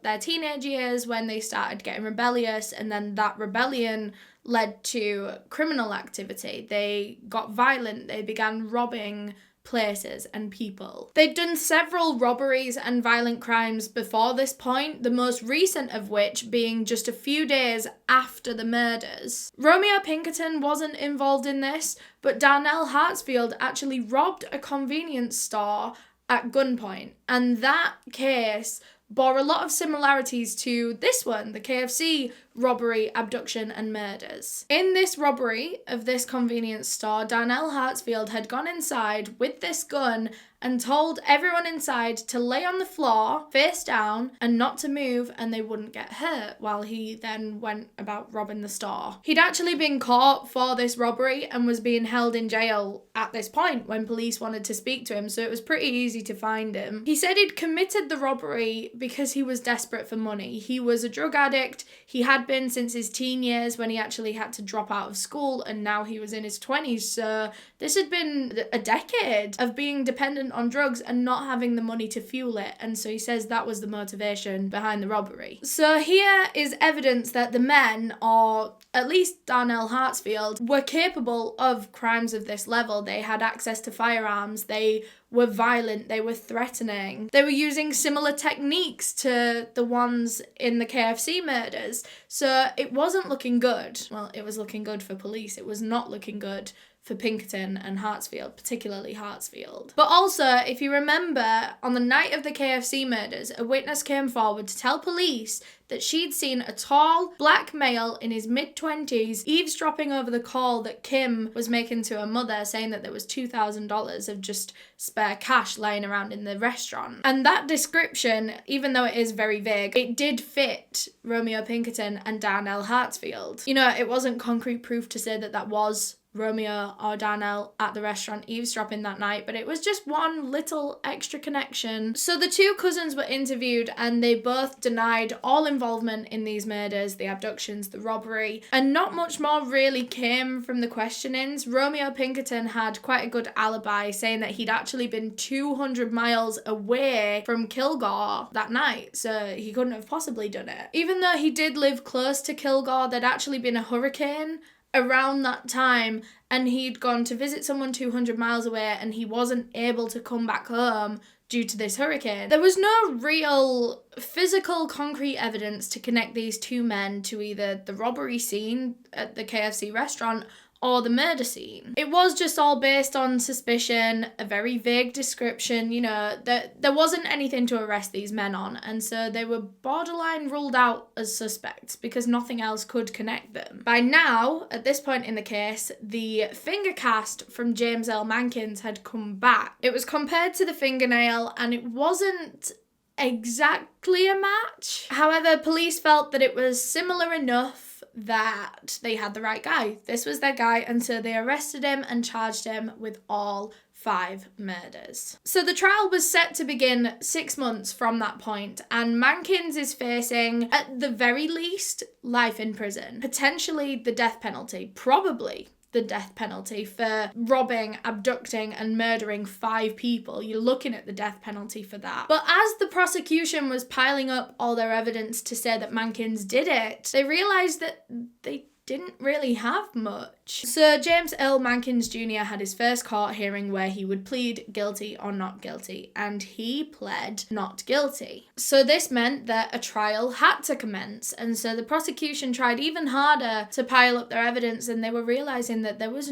their teenage years when they started getting rebellious, and then that rebellion led to criminal activity. They got violent, they began robbing places and people. They'd done several robberies and violent crimes before this point, the most recent of which being just a few days after the murders. Romeo Pinkerton wasn't involved in this, but Danielle Hartsfield actually robbed a convenience store at gunpoint, and that case bore a lot of similarities to this one, the Kfc robbery, abduction and murders. In this robbery of this convenience store, Danielle Hartsfield had gone inside with this gun and told everyone inside to lay on the floor, face down, and not to move, and they wouldn't get hurt, while he then went about robbing the store. He'd actually been caught for this robbery and was being held in jail at this point when police wanted to speak to him, so it was pretty easy to find him. He said he'd committed the robbery because he was desperate for money. He was a drug addict. He had been since his teen years when he actually had to drop out of school, and now he was in his 20s, so this had been a decade of being dependent on drugs and not having the money to fuel it, and so he says that was the motivation behind the robbery. So here is evidence that the men, or at least Danielle Hartsfield, were capable of crimes of this level. They had access to firearms, they were violent, they were threatening. They were using similar techniques to the ones in the Kfc murders. So it wasn't looking good. Well, it was looking good for police. It was not looking good for Pinkerton and Hartsfield, particularly Hartsfield. But also, if you remember, on the night of the Kfc murders, a witness came forward to tell police that she'd seen a tall, black male in his mid-20s eavesdropping over the call that Kim was making to her mother, saying that there was $2,000 of just spare cash lying around in the restaurant. And that description, even though it is very vague, it did fit Romeo Pinkerton and Danielle Hartsfield. You know, it wasn't concrete proof to say that that was Romeo or Danielle at the restaurant eavesdropping that night, but it was just one little extra connection. So the two cousins were interviewed and they both denied all involvement in these murders, the abductions, the robbery, and not much more really came from the questionings. Romeo Pinkerton had quite a good alibi, saying that he'd actually been 200 miles away from Kilgore that night, so he couldn't have possibly done it. Even though he did live close to Kilgore, there'd actually been a hurricane around that time, and he'd gone to visit someone 200 miles away and he wasn't able to come back home due to this hurricane. There was no real physical concrete evidence to connect these two men to either the robbery scene at the KFC restaurant or the murder scene. It was just all based on suspicion, a very vague description, you know, that there wasn't anything to arrest these men on, and so they were borderline ruled out as suspects because nothing else could connect them. By now, at this point in the case, the finger cast from James L Mankins had come back. It was compared to the fingernail and it wasn't exactly a match. However, police felt that it was similar enough that they had the right guy. This was their guy, and so they arrested him and charged him with all 5 murders. So the trial was set to begin 6 months from that point, and Mankins is facing, at the very least, life in prison. Potentially the death penalty, probably the death penalty for robbing, abducting and murdering 5 people. You're looking at the death penalty for that. But as the prosecution was piling up all their evidence to say that Mankins did it, they realised that they didn't really have much. Sir James L Mankins Jr had his first court hearing where he would plead guilty or not guilty, and he pled not guilty. So this meant that a trial had to commence, and so the prosecution tried even harder to pile up their evidence, and they were realising that there was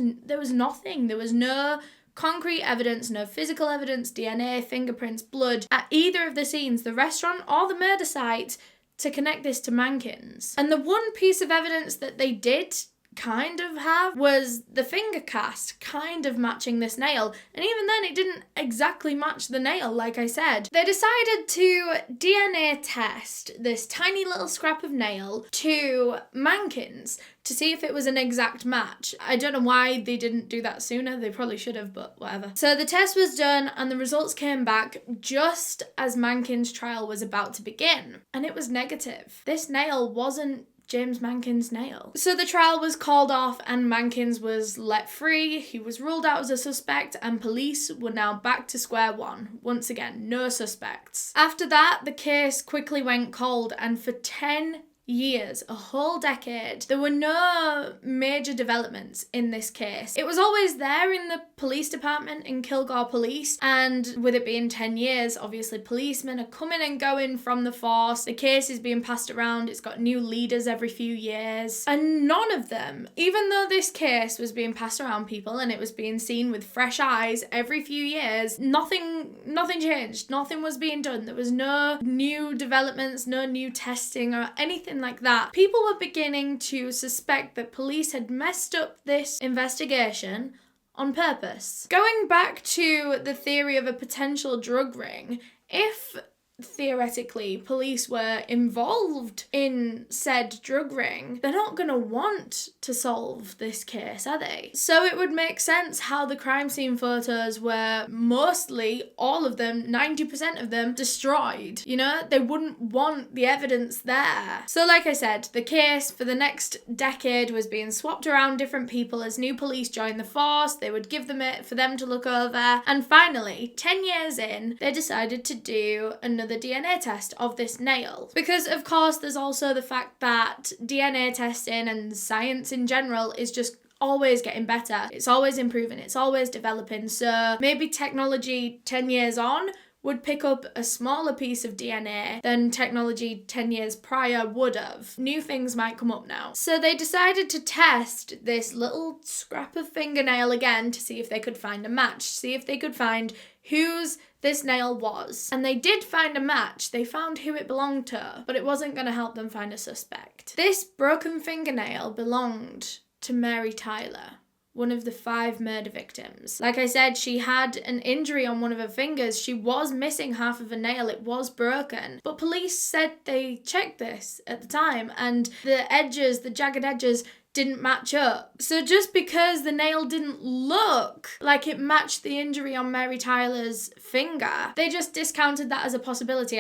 nothing. There was no concrete evidence, no physical evidence, DNA, fingerprints, blood, at either of the scenes, the restaurant or the murder site, to connect this to Mankins. And the one piece of evidence that they did kind of have was the finger cast kind of matching this nail, and even then it didn't exactly match the nail, like I said. They decided to DNA test this tiny little scrap of nail to Mankins to see if it was an exact match. I don't know why they didn't do that sooner. They probably should have, but whatever. So the test was done and the results came back just as Mankins' trial was about to begin, and it was negative. This nail wasn't James Mankins' nail. So the trial was called off and Mankins was let free. He was ruled out as a suspect and police were now back to square one. Once again, no suspects. After that, the case quickly went cold, and for 10 years, a whole decade, there were no major developments in this case. It was always there in the police department in Kilgore Police, and with it being 10 years, obviously policemen are coming and going from the force. The case is being passed around. It's got new leaders every few years, and none of them, even though this case was being passed around people and it was being seen with fresh eyes every few years, nothing changed. Nothing was being done. There was no new developments, no new testing or anything like that. People were beginning to suspect that police had messed up this investigation on purpose. Going back to the theory of a potential drug ring, if theoretically police were involved in said drug ring, they're not going to want to solve this case, are they? So it would make sense how the crime scene photos were mostly, all of them, 90% of them, destroyed. You know, they wouldn't want the evidence there. So like I said, the case for the next decade was being swapped around different people as new police joined the force. They would give them it for them to look over, and finally, 10 years in, they decided to do another DNA test of this nail. Because of course there's also the fact that DNA testing and science in general is just always getting better. It's always improving, it's always developing. So maybe technology 10 years on would pick up a smaller piece of DNA than technology 10 years prior would have. New things might come up now. So they decided to test this little scrap of fingernail again to see if they could find a match, see if they could find whose this nail was. And they did find a match. They found who it belonged to, but it wasn't going to help them find a suspect. This broken fingernail belonged to Mary Tyler, one of the 5 murder victims. Like I said, she had an injury on one of her fingers. She was missing half of a nail. It was broken. But police said they checked this at the time, and the edges, the jagged edges, didn't match up. So just because the nail didn't look like it matched the injury on Mary Tyler's finger, they just discounted that as a possibility.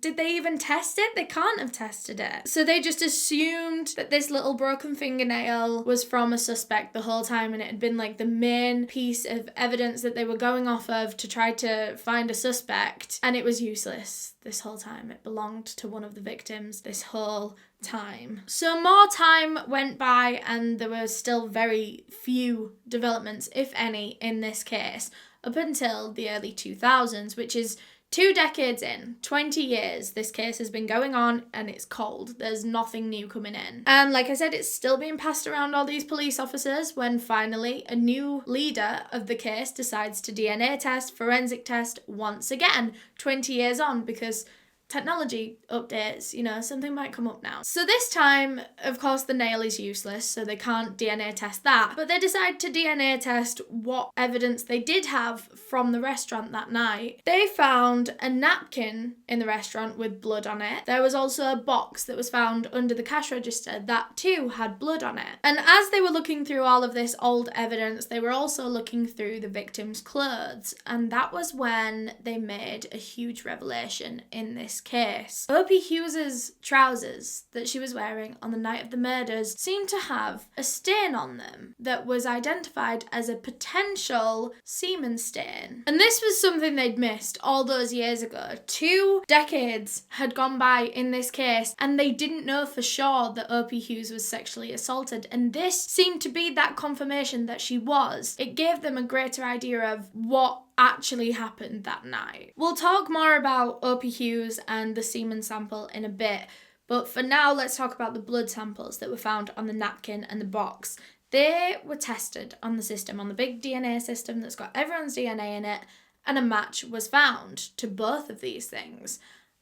Did they even test it? They can't have tested it. So they just assumed that this little broken fingernail was from a suspect the whole time, and it had been like the main piece of evidence that they were going off of to try to find a suspect, and it was useless this whole time. It belonged to one of the victims this whole time. So more time went by and there were still very few developments, if any, in this case up until the early 2000s, which is 2 decades in, 20 years, this case has been going on and it's cold. There's nothing new coming in. And like I said, it's still being passed around all these police officers when finally a new leader of the case decides to DNA test, forensic test once again, 20 years on, because technology updates, something might come up now. So this time, of course, the nail is useless, so they can't DNA test that. But they decide to DNA test what evidence they did have from the restaurant that night. They found a napkin in the restaurant with blood on it. There was also a box that was found under the cash register that too had blood on it. And as they were looking through all of this old evidence, they were also looking through the victim's clothes. And that was when they made a huge revelation in this case. Opie Hughes's trousers that she was wearing on the night of the murders seemed to have a stain on them that was identified as a potential semen stain. And this was something they'd missed all those years ago. 2 decades had gone by in this case and they didn't know for sure that Opie Hughes was sexually assaulted, and this seemed to be that confirmation that she was. It gave them a greater idea of what actually happened that night. We'll talk more about Opie Hughes and the semen sample in a bit, but for now let's talk about the blood samples that were found on the napkin and the box. They were tested on the system, on the big DNA system that's got everyone's DNA in it, and a match was found to both of these things.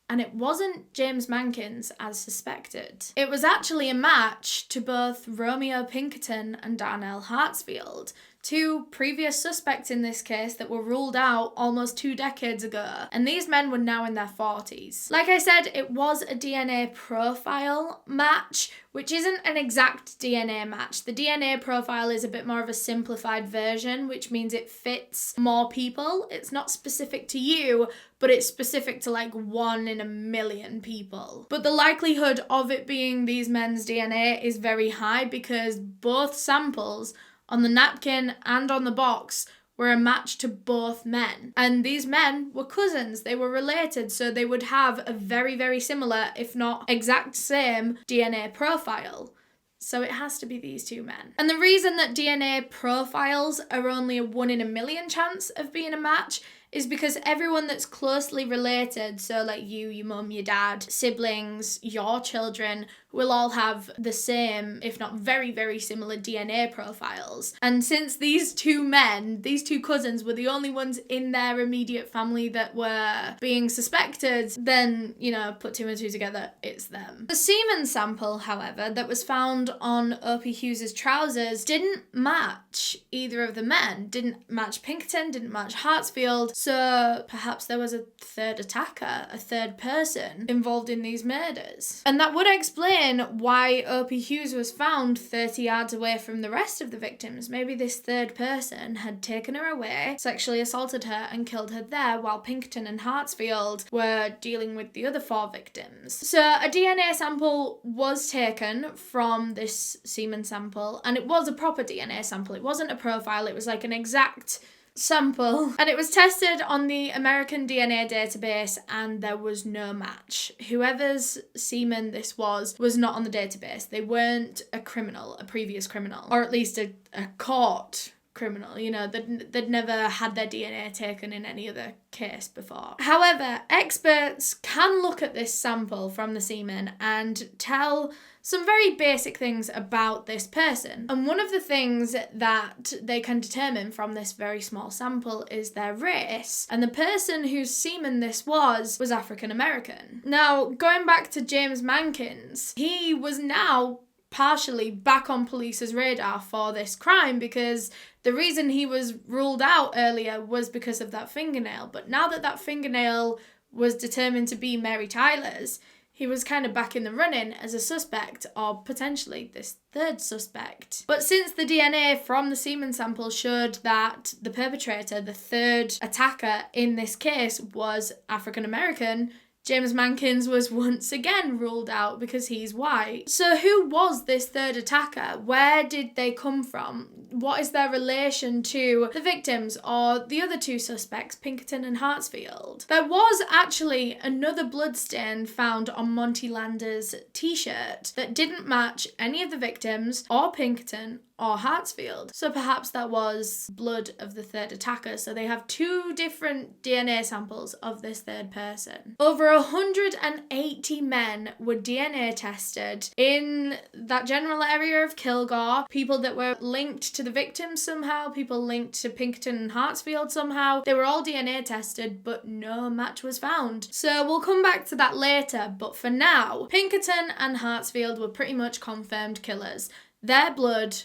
And it wasn't James Mankins as suspected. It was actually a match to both Romeo Pinkerton and Danielle Hartsfield, 2 previous suspects in this case that were ruled out almost 2 decades ago, and these men were now in their 40s. Like I said, it was a DNA profile match, which isn't an exact DNA match. The DNA profile is a bit more of a simplified version, which means it fits more people. It's not specific to you, but it's specific to like 1 in a million people. But the likelihood of it being these men's DNA is very high because both samples on the napkin and on the box were a match to both men. And these men were cousins, they were related, so they would have a very, very similar, if not exact same, DNA profile. So it has to be these 2 men. And the reason that DNA profiles are only a 1 in a million chance of being a match is because everyone that's closely related, so like you, your mum, your dad, siblings, your children, will all have the same, if not very, very similar DNA profiles. And since these 2 men, these 2 cousins, were the only ones in their immediate family that were being suspected, then, put 2 and 2 together, it's them. The semen sample, however, that was found on Opie Hughes's trousers didn't match either of the men. Didn't match Pinkerton, didn't match Hartsfield. So perhaps there was a third attacker, a third person involved in these murders. And that would explain why Opie Hughes was found 30 yards away from the rest of the victims. Maybe this third person had taken her away, sexually assaulted her and killed her there while Pinkerton and Hartsfield were dealing with the other 4 victims. So a DNA sample was taken from this semen sample, and it was a proper DNA sample. It wasn't a profile, it was like an exact sample, and it was tested on the American DNA database and there was no match. Whoever's semen this was not on the database. They weren't a criminal, a previous criminal, or at least a caught criminal. They'd never had their DNA taken in any other case before. However, experts can look at this sample from the semen and tell some very basic things about this person. And one of the things that they can determine from this very small sample is their race. And the person whose semen this was African American. Now, going back to James Mankins, he was now partially back on police's radar for this crime because the reason he was ruled out earlier was because of that fingernail. But now that fingernail was determined to be Mary Tyler's, he was kind of back in the running as a suspect, or potentially this third suspect. But since the DNA from the semen sample showed that the perpetrator, the third attacker in this case, was African American, James Mankins was once again ruled out because he's white. So who was this third attacker? Where did they come from? What is their relation to the victims or the other 2 suspects, Pinkerton and Hartsfield? There was actually another bloodstain found on Monty Lander's t-shirt that didn't match any of the victims or Pinkerton or Hartsfield. So perhaps that was blood of the third attacker. So they have two different DNA samples of this third person. Over 180 men were DNA tested in that general area of Kilgore. People that were linked to the victims somehow, people linked to Pinkerton and Hartsfield somehow. They were all DNA tested, but no match was found. So we'll come back to that later, but for now, Pinkerton and Hartsfield were pretty much confirmed killers. Their blood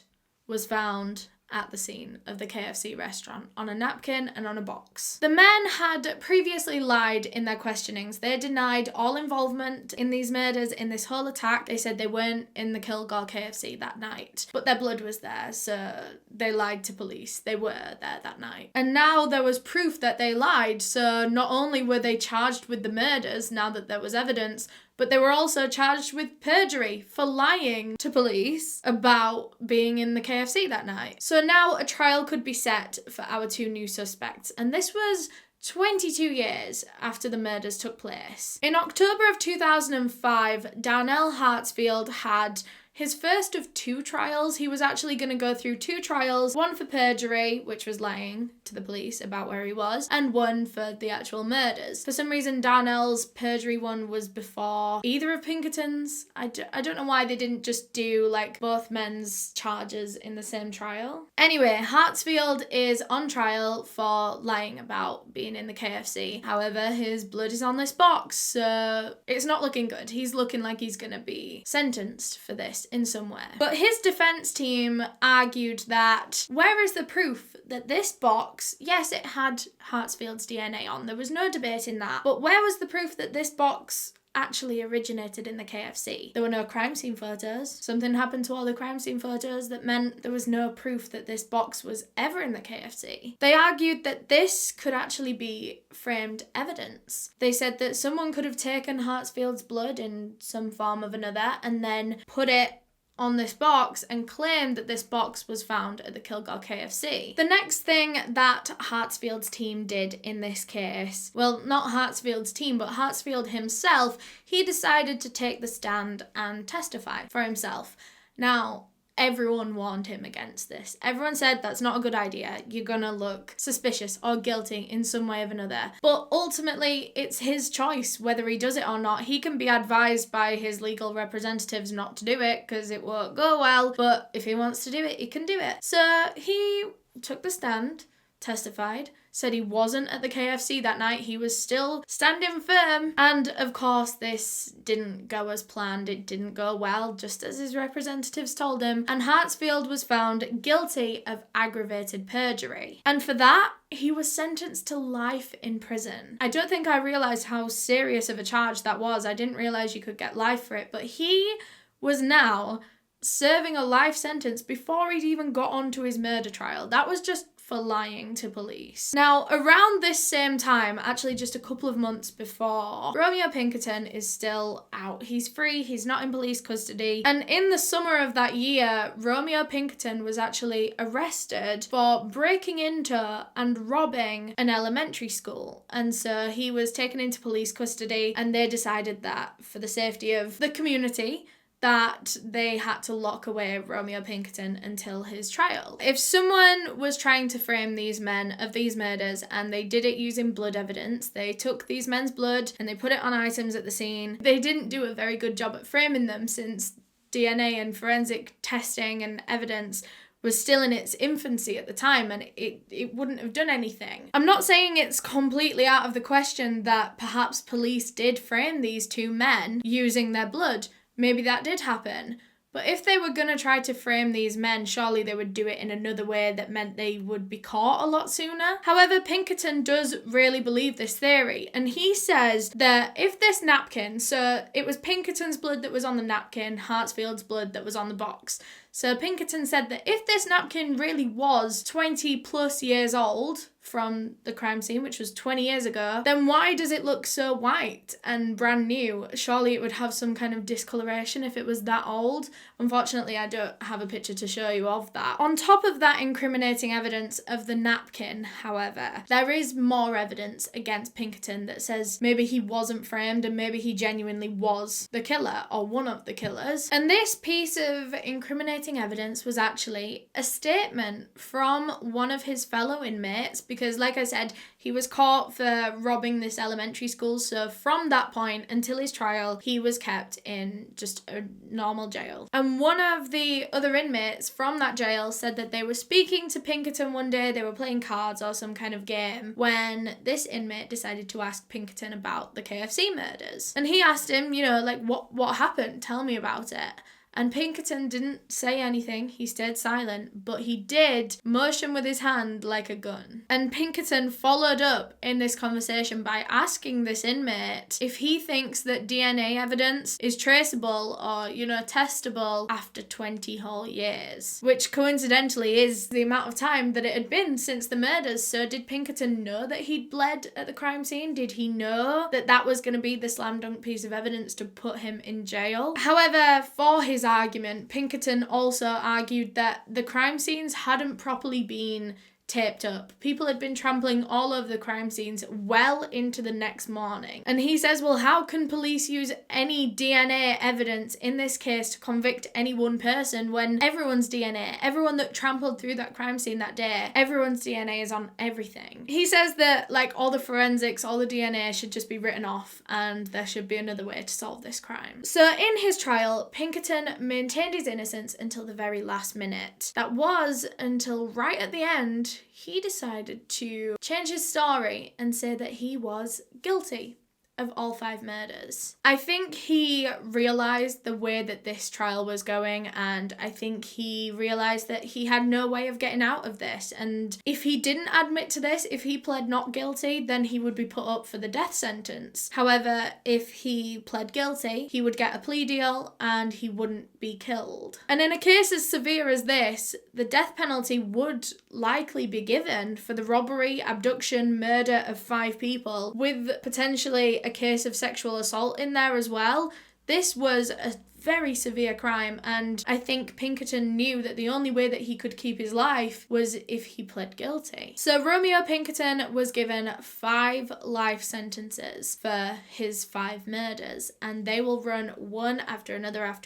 was found at the scene of the KFC restaurant on a napkin and on a box. The men had previously lied in their questionings. They denied all involvement in these murders, in this whole attack. They said they weren't in the Kilgore KFC that night, but their blood was there, so they lied to police. They were there that night. And now there was proof that they lied, so not only were they charged with the murders, now that there was evidence, but they were also charged with perjury for lying to police about being in the KFC that night. So now a trial could be set for our two new suspects, and this was 22 years after the murders took place. In October of 2005, Danielle Hartsfield had his first of two trials. He was actually going to go through two trials, one for perjury, which was lying to the police about where he was, and one for the actual murders. For some reason, Darnell's perjury one was before either of Pinkerton's. I don't know why they didn't just do like both men's charges in the same trial. Anyway, Hartsfield is on trial for lying about being in the KFC. However, his blood is on this box, so it's not looking good. He's looking like he's going to be sentenced for this in some way. But his defense team argued that where is the proof that this box, yes, it had Hartsfield's DNA on, there was no debate in that, but where was the proof that this box actually originated in the KFC? There were no crime scene photos. Something happened to all the crime scene photos that meant there was no proof that this box was ever in the KFC. They argued that this could actually be framed evidence. They said that someone could have taken Hartsfield's blood in some form of another and then put it on this box and claimed that this box was found at the Kilgore KFC. The next thing that Hartsfield's team did in this case, well, not Hartsfield's team, but Hartsfield himself, he decided to take the stand and testify for himself. Now, everyone warned him against this. Everyone said that's not a good idea. You're gonna look suspicious or guilty in some way or another. But ultimately, it's his choice whether he does it or not. He can be advised by his legal representatives not to do it because it won't go well. But if he wants to do it, he can do it. So he took the stand, testified, said he wasn't at the KFC that night. He was still standing firm. And of course, this didn't go as planned. It didn't go well, just as his representatives told him. And Hartsfield was found guilty of aggravated perjury. And for that, he was sentenced to life in prison. I don't think I realised how serious of a charge that was. I didn't realise you could get life for it. But he was now serving a life sentence before he'd even got onto his murder trial. That was just for lying to police. Now, around this same time, actually just a couple of months before, Romeo Pinkerton is still out. He's free, he's not in police custody. And in the summer of that year, Romeo Pinkerton was actually arrested for breaking into and robbing an elementary school. And so he was taken into police custody, and they decided that for the safety of the community, that they had to lock away Romeo Pinkerton until his trial. If someone was trying to frame these men of these murders and they did it using blood evidence, they took these men's blood and they put it on items at the scene, they didn't do a very good job at framing them, since DNA and forensic testing and evidence was still in its infancy at the time, and it wouldn't have done anything. I'm not saying it's completely out of the question that perhaps police did frame these two men using their blood. Maybe that did happen. But if they were going to try to frame these men, surely they would do it in another way that meant they would be caught a lot sooner. However, Pinkerton does really believe this theory, and he says that if this napkin, so it was Pinkerton's blood that was on the napkin, Hartsfield's blood that was on the box. So Pinkerton said that if this napkin really was 20 plus years old from the crime scene, which was 20 years ago, then why does it look so white and brand new? Surely it would have some kind of discoloration if it was that old. Unfortunately, I don't have a picture to show you of that. On top of that incriminating evidence of the napkin, however, there is more evidence against Pinkerton that says maybe he wasn't framed and maybe he genuinely was the killer or one of the killers. And this piece of incriminating incriminating evidence was actually a statement from one of his fellow inmates, because like I said, he was caught for robbing this elementary school, so from that point until his trial, he was kept in just a normal jail. And one of the other inmates from that jail said that they were speaking to Pinkerton one day, they were playing cards or some kind of game, when this inmate decided to ask Pinkerton about the KFC murders. And he asked him, like, what happened? Tell me about it. And Pinkerton didn't say anything, he stayed silent, but he did motion with his hand like a gun. And Pinkerton followed up in this conversation by asking this inmate if he thinks that DNA evidence is traceable or, testable after 20 whole years. Which coincidentally is the amount of time that it had been since the murders. So did Pinkerton know that he'd bled at the crime scene? Did he know that that was going to be the slam dunk piece of evidence to put him in jail? However, for his argument, Pinkerton also argued that the crime scenes hadn't properly been taped up. People had been trampling all over the crime scenes well into the next morning. And he says, well, how can police use any DNA evidence in this case to convict any one person when everyone's DNA, everyone that trampled through that crime scene that day, everyone's DNA is on everything. He says that, like, all the forensics, all the DNA should just be written off and there should be another way to solve this crime. So in his trial, Pinkerton maintained his innocence until the very last minute. That was until right at the end, he decided to change his story and say that he was guilty of all 5 murders. I think he realised the way that this trial was going, and I think he realised that he had no way of getting out of this, and if he didn't admit to this, if he pled not guilty, then he would be put up for the death sentence. However, if he pled guilty, he would get a plea deal and he wouldn't be killed. And in a case as severe as this, the death penalty would likely be given for the robbery, abduction, murder of 5 people, with potentially a case of sexual assault in there as well. This was a very severe crime, and I think Pinkerton knew that the only way that he could keep his life was if he pled guilty. So Romeo Pinkerton was given 5 life sentences for his 5 murders, and they will run one after another,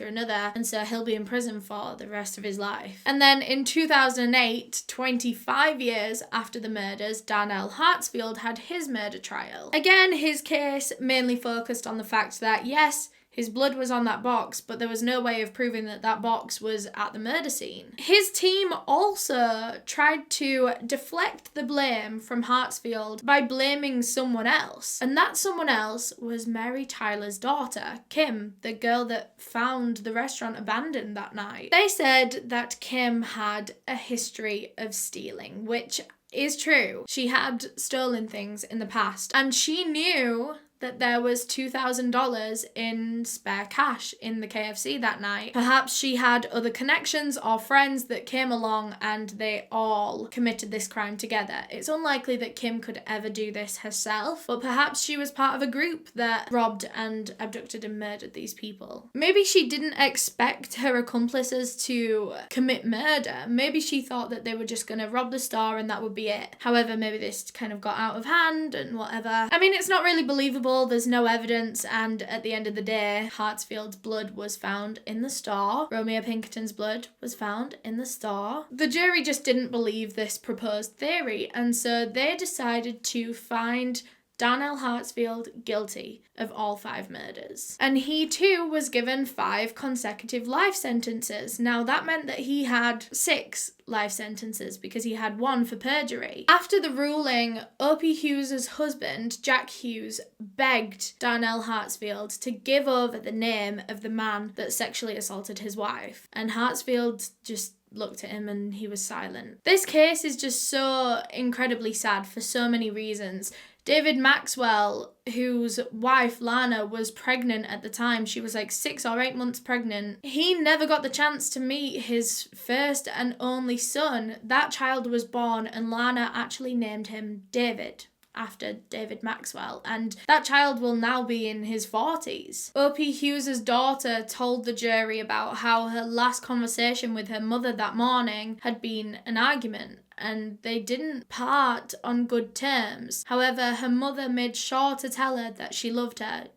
and so he'll be in prison for the rest of his life. And then in 2008, 25 years after the murders, Danielle Hartsfield had his murder trial. Again, his case mainly focused on the fact that, yes, his blood was on that box, but there was no way of proving that that box was at the murder scene. His team also tried to deflect the blame from Hartsfield by blaming someone else. And that someone else was Mary Tyler's daughter, Kim, the girl that found the restaurant abandoned that night. They said that Kim had a history of stealing, which is true. She had stolen things in the past, and she knew that there was $2,000 in spare cash in the KFC that night. Perhaps she had other connections or friends that came along and they all committed this crime together. It's unlikely that Kim could ever do this herself, but perhaps she was part of a group that robbed and abducted and murdered these people. Maybe she didn't expect her accomplices to commit murder. Maybe she thought that they were just going to rob the store and that would be it. However, maybe this kind of got out of hand and whatever. I mean, it's not really believable. There's no evidence, and at the end of the day, Hartsfield's blood was found in the store. Romeo Pinkerton's blood was found in the store. The jury just didn't believe this proposed theory, and so they decided to find Danielle Hartsfield guilty of all 5 murders. And he too was given 5 consecutive life sentences. Now that meant that he had 6 life sentences because he had 1 for perjury. After the ruling, Opie Hughes' husband, Jack Hughes, begged Danielle Hartsfield to give over the name of the man that sexually assaulted his wife. And Hartsfield just looked at him and he was silent. This case is just so incredibly sad for so many reasons. David Maxwell, whose wife Lana was pregnant at the time, she was like 6 or 8 months pregnant, he never got the chance to meet his first and only son. That child was born and Lana actually named him David, after David Maxwell, and that child will now be in his 40s. Opie Hughes' daughter told the jury about how her last conversation with her mother that morning had been an argument, and they didn't part on good terms. However, her mother made sure to tell her that she loved her,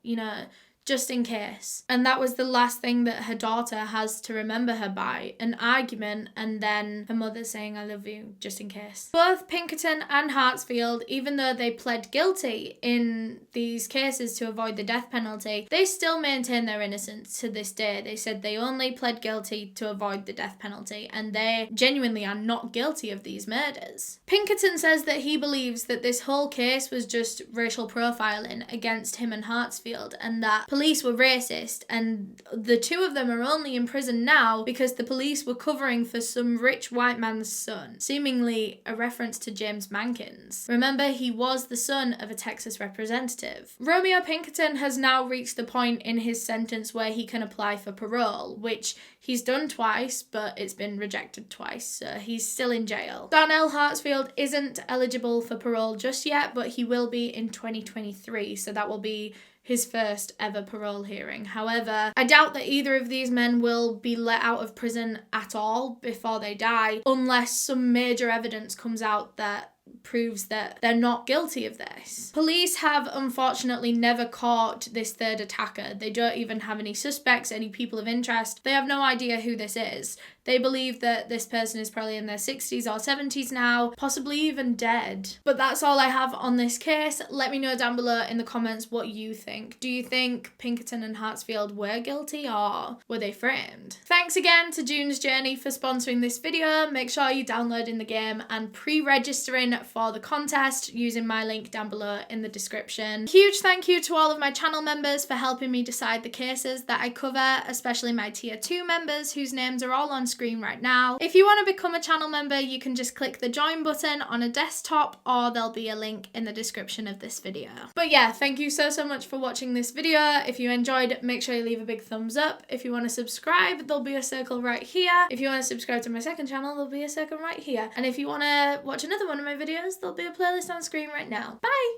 just in case. And that was the last thing that her daughter has to remember her by, an argument and then her mother saying I love you just in case. Both Pinkerton and Hartsfield, even though they pled guilty in these cases to avoid the death penalty, they still maintain their innocence to this day. They said they only pled guilty to avoid the death penalty and they genuinely are not guilty of these murders. Pinkerton says that he believes that this whole case was just racial profiling against him and Hartsfield and that police were racist, and the two of them are only in prison now because the police were covering for some rich white man's son, seemingly a reference to James Mankins. Remember, he was the son of a Texas representative. Romeo Pinkerton has now reached the point in his sentence where he can apply for parole, which he's done twice, but it's been rejected twice, so he's still in jail. Danielle Hartsfield isn't eligible for parole just yet, but he will be in 2023, so that will be his first ever parole hearing. However, I doubt that either of these men will be let out of prison at all before they die, unless some major evidence comes out that proves that they're not guilty of this. Police have unfortunately never caught this third attacker. They don't even have any suspects, any people of interest. They have no idea who this is. They believe that this person is probably in their 60s or 70s now, possibly even dead. But that's all I have on this case. Let me know down below in the comments what you think. Do you think Pinkerton and Hartsfield were guilty or were they framed? Thanks again to June's Journey for sponsoring this video. Make sure you're downloading the game and pre-registering for the contest using my link down below in the description. Huge thank you to all of my channel members for helping me decide the cases that I cover, especially my tier 2 members whose names are all on screen right now. If you want to become a channel member, you can just click the join button on a desktop or there'll be a link in the description of this video. But yeah, thank you so much for watching this video. If you enjoyed, make sure you leave a big thumbs up. If you want to subscribe, there'll be a circle right here. If you want to subscribe to my second channel, there'll be a circle right here. And if you want to watch another one of my videos, there'll be a playlist on screen right now. Bye!